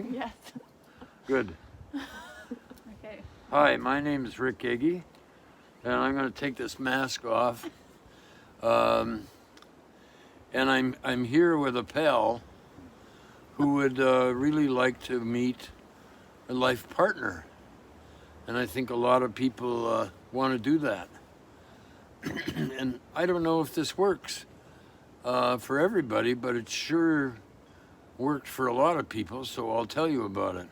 Yes. Good. Okay. Hi, my name is Rick Iggy, and I'm going to take this mask off. And I'm here with a pal who would really like to meet a life partner, and I think a lot of people want to do that. And I don't know if this works for everybody, but it sure worked for a lot of people, so I'll tell you about it.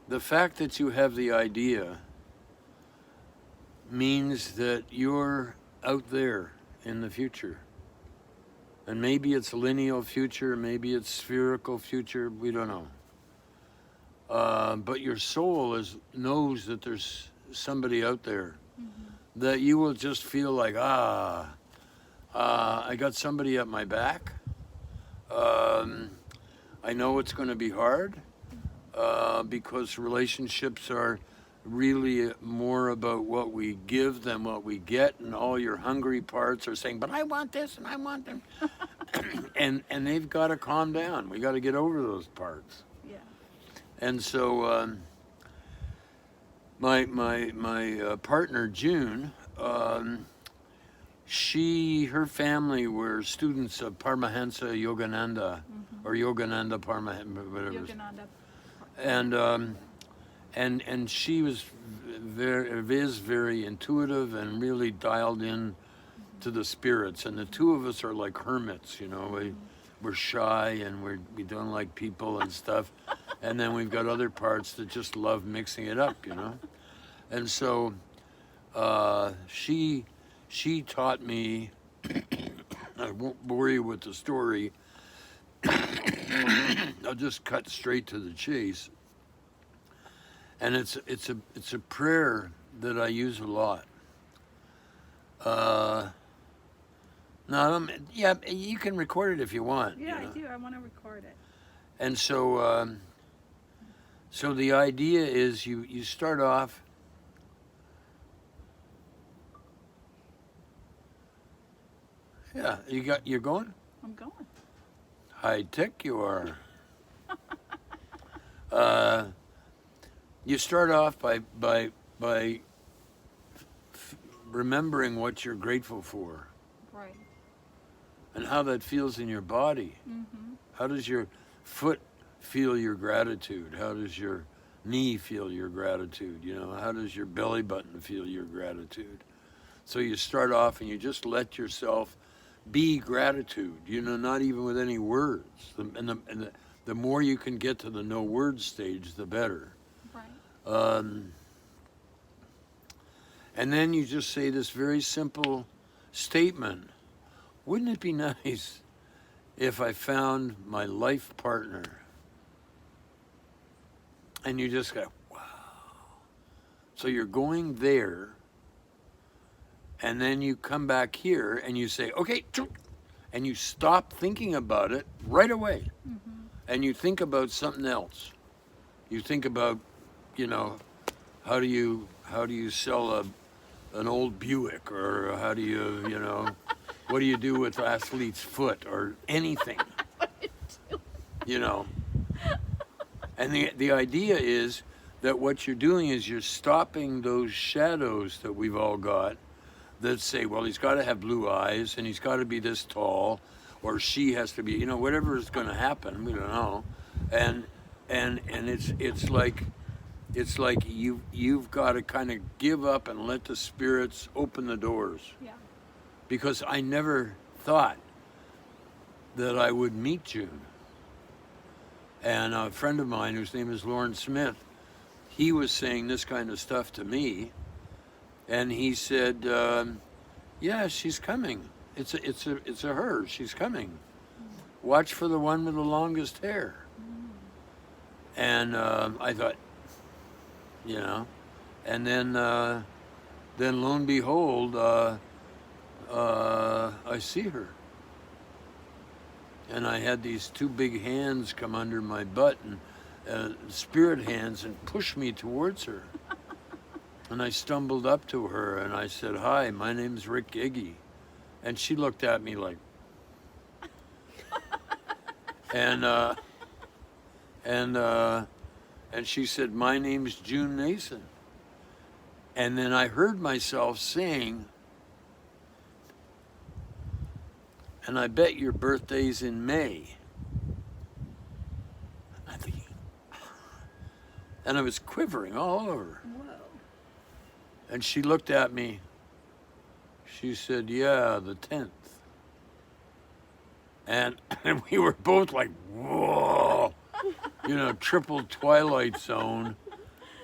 The fact that you have the idea means that you're out there in the future. And maybe it's lineal future, maybe it's spherical future, we don't know. But your soul knows that there's somebody out there that you will just feel like, I got somebody at my back. I know it's going to be hard because relationships are really more about what we give than what we get, and all your hungry parts are saying, but I want this and I want them. and they've got to calm down. We got to get over those parts. Yeah. And so my partner June, her family were students of Paramahansa Yogananda, or Yogananda Paramahansa, whatever. Yogananda. And she is very intuitive and really dialed in to the spirits. And the two of us are like hermits, you know. We're shy and we don't like people and stuff. And then we've got other parts that just love mixing it up, you know. And so she taught me. I won't bore you with the story. I'll just cut straight to the chase. And it's a prayer that I use a lot. Yeah, you can record it if you want. Yeah, you know? I do. I want to record it. And so, so the idea is you start off. Yeah, you're going? I'm going. High tech you are. You start off by remembering what you're grateful for. Right. And how that feels in your body. Mm-hmm. How does your foot feel your gratitude? How does your knee feel your gratitude? You know, how does your belly button feel your gratitude? So you start off and you just let yourself be gratitude, you know, not even with any words. And the more you can get to the no words stage, the better. Right. And then you just say this very simple statement. Wouldn't it be nice if I found my life partner? And you just go, wow. So you're going there, and then you come back here and you say, okay, and you stop thinking about it right away. Mm-hmm. And you think about something else. You think about, you know, how do you sell an old Buick, or how do you, you know, what do you do with athlete's foot, or anything, you know? And the idea is that what you're doing is you're stopping those shadows that we've all got that say, well, he's got to have blue eyes, and he's got to be this tall, or she has to be, you know, whatever is going to happen, we don't know. And it's like you've got to kind of give up and let the spirits open the doors. Yeah. Because I never thought that I would meet June. And a friend of mine whose name is Lauren Smith, he was saying this kind of stuff to me, and he said, yeah, she's coming. It's a her. She's coming. Watch for the one with the longest hair. And I thought, you know, and then lo and behold, I see her. And I had these two big hands come under my butt, and spirit hands, and push me towards her. And I stumbled up to her and I said, hi, my name's Rick Iggy. And she looked at me like, and and she said, "My name's June Nason." And then I heard myself saying, "And I bet your birthday's in May." I'm thinking, and I was quivering all over. Whoa. And she looked at me. She said, "Yeah, the 10th." And we were both like, whoa, triple Twilight Zone.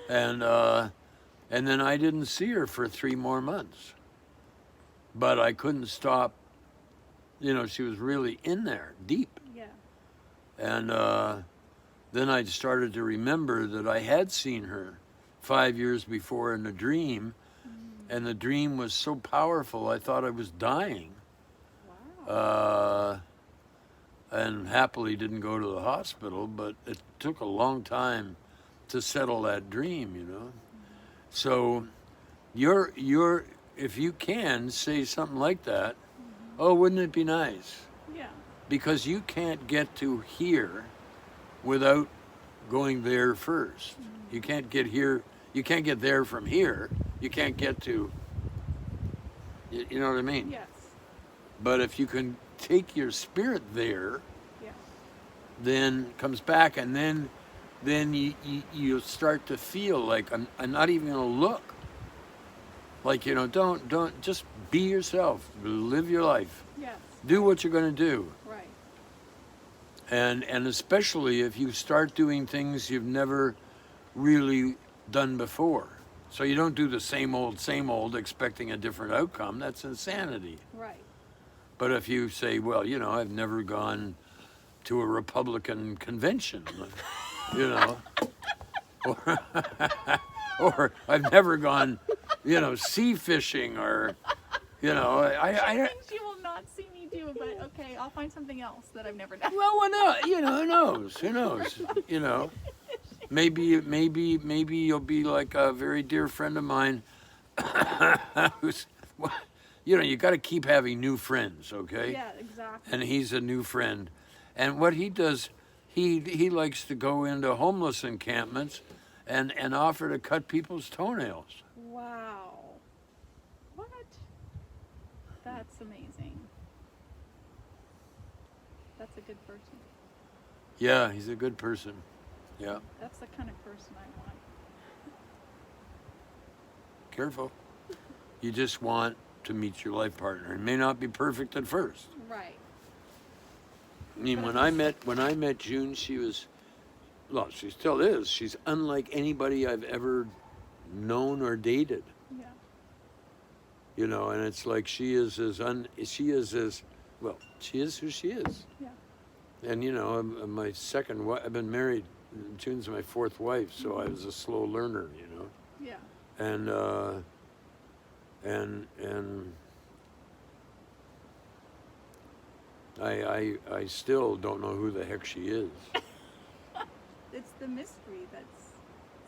And then I didn't see her for 3 more months. But I couldn't stop. She was really in there, deep. Yeah. And then I started to remember that I had seen her 5 years before in a dream. And the dream was so powerful, I thought I was dying. Wow. And happily didn't go to the hospital, but it took a long time to settle that dream. So you're if you can say something like that, oh, wouldn't it be nice? Yeah. Because you can't get to here without going there first. You can't get here, you can't get there from here. You can't get to, you know what I mean? Yes. But if you can take your spirit there, Yeah. then comes back, and then you start to feel like I'm not even gonna look. Like, don't just be yourself, live your life, Yes. do what you're gonna do. Right. And especially if you start doing things you've never really done before. So you don't do the same old expecting a different outcome. That's insanity. Right. But if you say, well, I've never gone to a Republican convention, or, or I've never gone, sea fishing, or, I Things you will not see me do, but okay, I'll find something else that I've never done. well, why not? Who knows? Maybe you'll be like a very dear friend of mine who's, you got to keep having new friends, okay? Yeah, exactly. And he's a new friend. And what he does, he likes to go into homeless encampments and offer to cut people's toenails. Wow. What? That's amazing. That's a good person. Yeah, he's a good person. Yeah. That's the kind of person I want. Careful. You just want to meet your life partner. It may not be perfect at first. Right. I mean, when I met June, she was, well, she still is. She's unlike anybody I've ever known or dated. Yeah. And it's like she is as she is who she is. Yeah. And my second I've been married. June's my 4th wife, so I was a slow learner. Yeah. And I still don't know who the heck she is. It's the mystery that's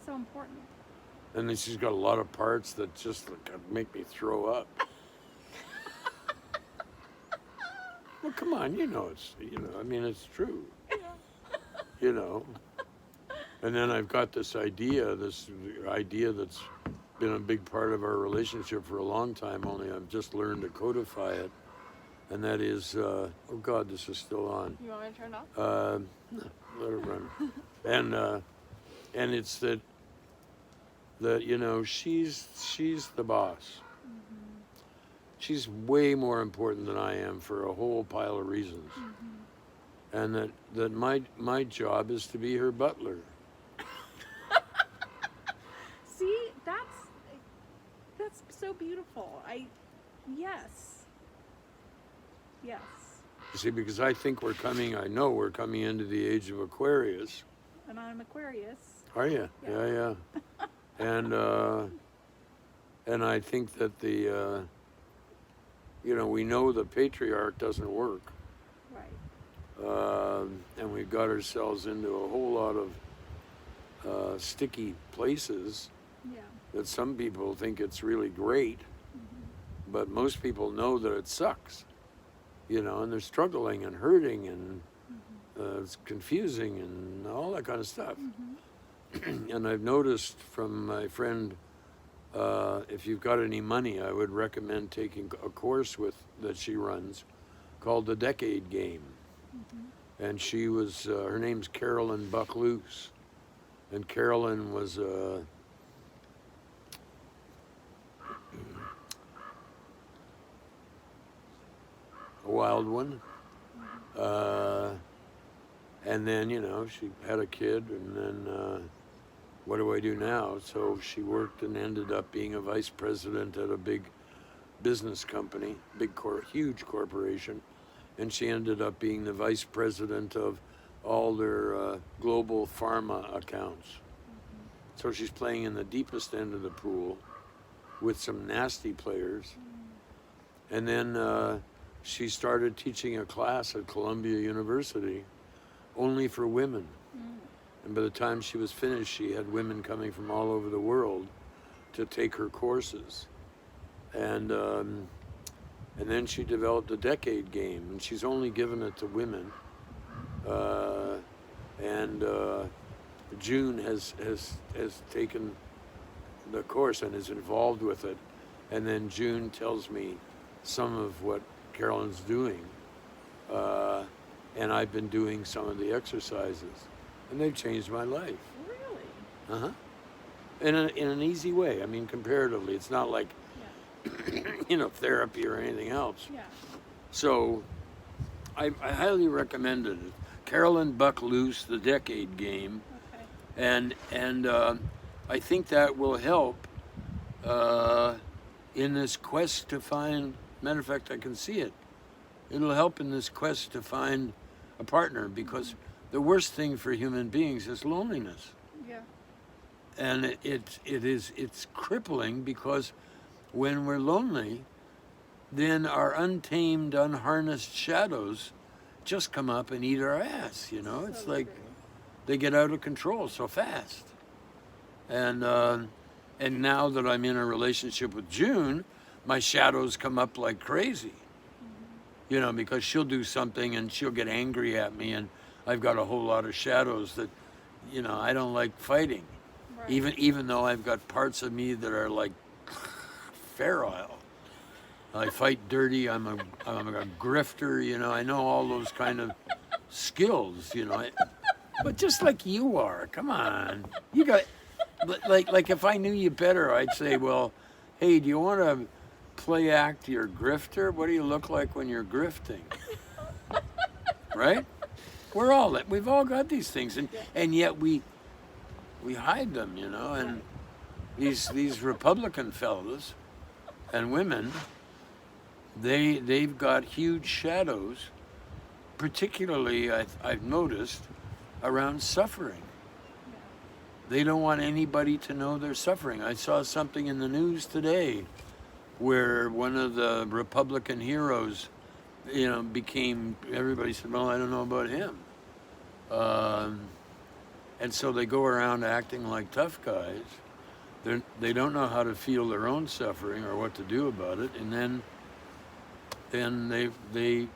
so important. And then she's got a lot of parts that just make me throw up. Well, come on, it's it's true. Yeah. And then I've got this idea that's been a big part of our relationship for a long time, only I've just learned to codify it. And that is, oh God, this is still on. You want me to turn it off? No, let it run. And it's that she's the boss. Mm-hmm. She's way more important than I am for a whole pile of reasons. Mm-hmm. And that my job is to be her butler. See, that's so beautiful. Yes. Yes. You see, because I know we're coming into the age of Aquarius. And I'm Aquarius. Are you? Yeah. Yeah. And I think that we know the patriarch doesn't work. Right. And we've got ourselves into a whole lot of sticky places Yeah. that some people think it's really great, Mm-hmm. but most people know that it sucks, and they're struggling and hurting, and it's confusing and all that kind of stuff. And I've noticed from my friend, if you've got any money, I would recommend taking a course that she runs called The Decade Game. And she was, her name's Carolyn Buckloose. And Carolyn was a wild one. And then, you know, she had a kid, and then what do I do now? So she worked and ended up being a vice president at a big business company, huge corporation. And she ended up being the vice president of all their global pharma accounts. So she's playing in the deepest end of the pool with some nasty players. And then she started teaching a class at Columbia University only for women. And by the time she was finished, she had women coming from all over the world to take her courses. And then she developed a Decade Game, and she's only given it to women. June has taken the course and is involved with it. And then June tells me some of what Carolyn's doing. And I've been doing some of the exercises, and they've changed my life. Really? In an easy way. I mean, comparatively, it's not like, you know, therapy or anything else. Yeah. So I highly recommend it. Carolyn Buckloose, The Decade Game. Okay. And I think that will help in this quest to find, matter of fact, I can see it. It'll help in this quest to find a partner, because the worst thing for human beings is loneliness. Yeah. And it's crippling, because when we're lonely, then our untamed, unharnessed shadows just come up and eat our ass, you know? It's like they get out of control so fast. And now that I'm in a relationship with June, my shadows come up like crazy. You know, because she'll do something and she'll get angry at me, and I've got a whole lot of shadows that, you know, I don't like fighting. Right. Even though I've got parts of me that are like feral. I fight dirty, I'm a grifter, you know, I know all those kind of skills, you know. But just like you are, come on. You got, like if I knew you better, I'd say, well, hey, do you want to play act your grifter? What do you look like when you're grifting? Right? We've all got these things, and yet we hide them, you know. And these Republican fellows and women, they've got huge shadows, particularly I've noticed around suffering. They don't want anybody to know they're suffering. I saw something in the news today where one of the Republican heroes, you know, everybody said, well, I don't know about him. And so they go around acting like tough guys. They don't know how to feel their own suffering or what to do about it. And then they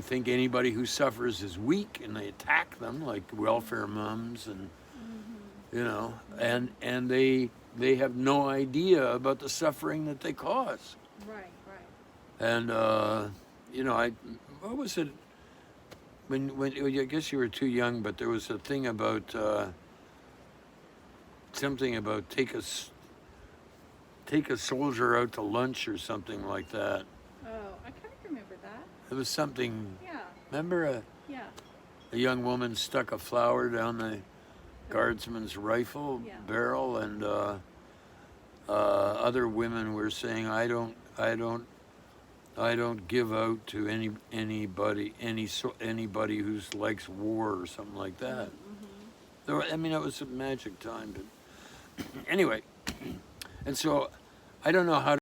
think anybody who suffers is weak, and they attack them like welfare moms, and you know, and they have no idea about the suffering that they cause. Right. And you know, what was it? When I guess you were too young, but there was a thing about something about take a soldier out to lunch or something like that. Oh, I kind of remember that. It was something. Yeah. Remember a young woman stuck a flower down the guardsman's rifle barrel, and other women were saying, I don't give out to anybody who likes war or something like that. I mean, it was a magic time, but anyway. And so I don't know how to